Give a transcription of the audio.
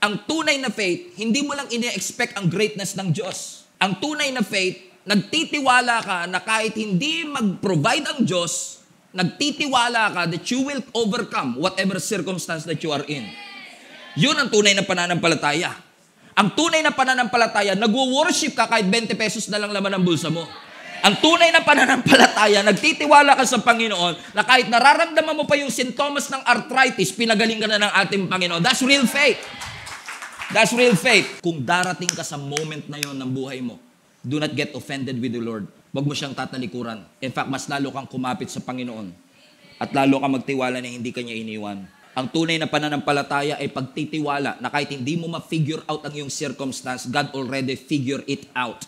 Ang tunay na faith, hindi mo lang ine-expect ang greatness ng Diyos. Ang tunay na faith, nagtitiwala ka na kahit hindi mag-provide ang Diyos, nagtitiwala ka that you will overcome whatever circumstance that you are in. Yun ang tunay na pananampalataya. Ang tunay na pananampalataya, nagwo-worship ka kahit 20 pesos na lang laman ang bulsa mo. Ang tunay na pananampalataya, nagtitiwala ka sa Panginoon na kahit nararamdaman mo pa yung sintomas ng arthritis, pinagaling ka na ng ating Panginoon. That's real faith. That's real faith. Kung darating ka sa moment na yon ng buhay mo, do not get offended with the Lord. Huwag mo siyang tatalikuran. In fact, mas lalo kang kumapit sa Panginoon. At lalo kang magtiwala na hindi ka niya iniwan. Ang tunay na pananampalataya ay pagtitiwala na kahit hindi mo ma-figure out ang iyong circumstance, God already figure it out.